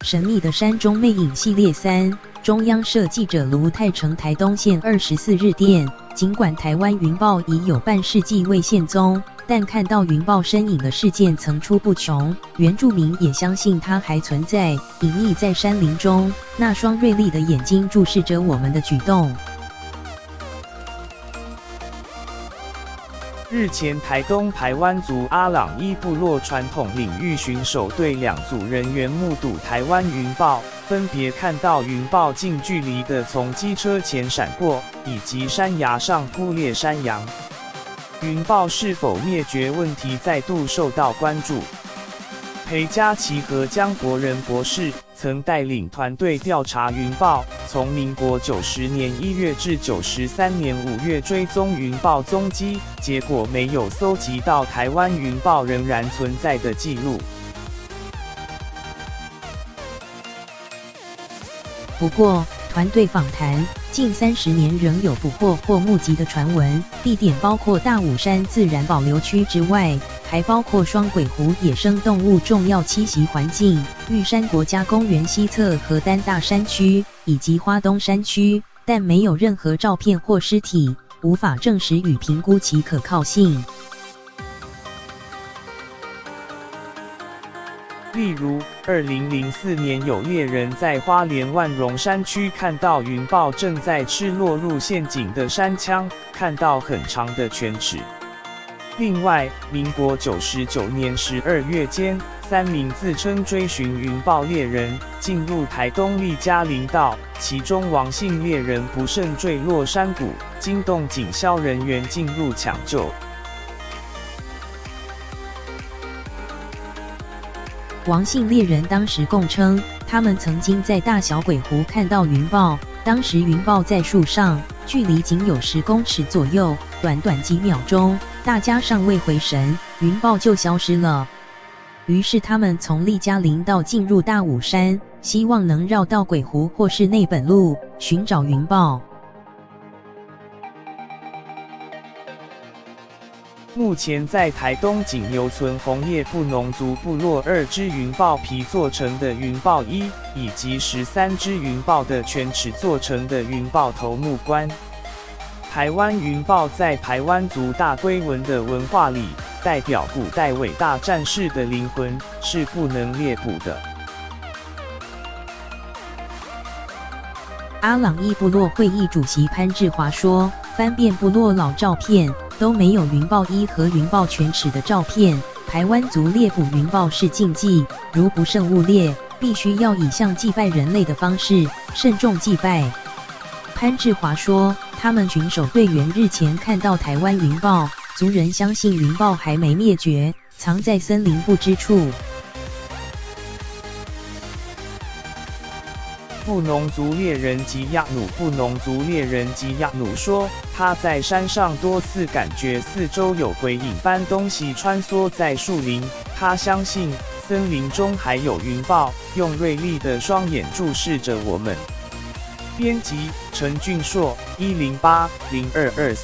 神秘的山中魅影系列3，中央社记者卢泰成台东县24日电，尽管台湾云豹已有半世纪未现踪，但看到云豹身影的事件层出不穷，原住民也相信它还存在，隐匿在山林中，那双锐利的眼睛注视着我们的举动。日前，台东排湾族阿朗伊部落传统领域巡守队2组人员目睹台湾云豹，分别看到云豹近距离地从机车前闪过，以及山崖上扑猎山羊。云豹是否灭绝问题再度受到关注。裴家琪和江国仁博士曾带领团队调查云豹，从民国90年1月至93年5月追踪云豹踪迹，结果没有搜集到台湾云豹仍然存在的记录。不过，团队访谈近30年仍有捕获或目击的传闻，地点包括大武山自然保留区之外，还包括双鬼湖野生动物重要栖息环境、玉山国家公园西侧和丹大山区以及花东山区，但没有任何照片或尸体，无法证实与评估其可靠性。例如，2004年有猎人在花莲万荣山区看到云豹正在吃落入陷阱的山羌，看到很长的犬齿。另外，民国99年12月间，3名自称追寻云豹猎人进入台东利嘉林道，其中王姓猎人不慎坠落山谷，惊动警消人员进入抢救。王姓猎人当时供称，他们曾经在大小鬼湖看到云豹，当时云豹在树上，距离仅有10公尺左右，短短几秒钟，大家尚未回神，云豹就消失了。于是他们从利嘉林道进入大武山，希望能绕到鬼湖或是内本路，寻找云豹。目前在台东仅留存红叶布农族部落2只云豹皮做成的云豹衣，以及13只云豹的犬齿做成的云豹头目冠。台湾云豹在排湾族大龟文的文化里，代表古代伟大战士的灵魂，是不能猎捕的。阿朗伊部落会议主席潘志华说，翻遍部落老照片，都没有云豹衣和云豹犬齿的照片。排湾族猎捕云豹是禁忌，如不慎误猎，必须要以像祭拜人类的方式慎重祭拜。潘志华说，他们巡守队员日前看到台湾云豹，族人相信云豹还没灭绝，藏在森林不知处。布农族猎人吉亚努布农族猎人吉亚努说，他在山上多次感觉四周有鬼影般东西穿梭在树林，他相信森林中还有云豹，用锐利的双眼注视着我们。编辑：陈俊硕，1080224。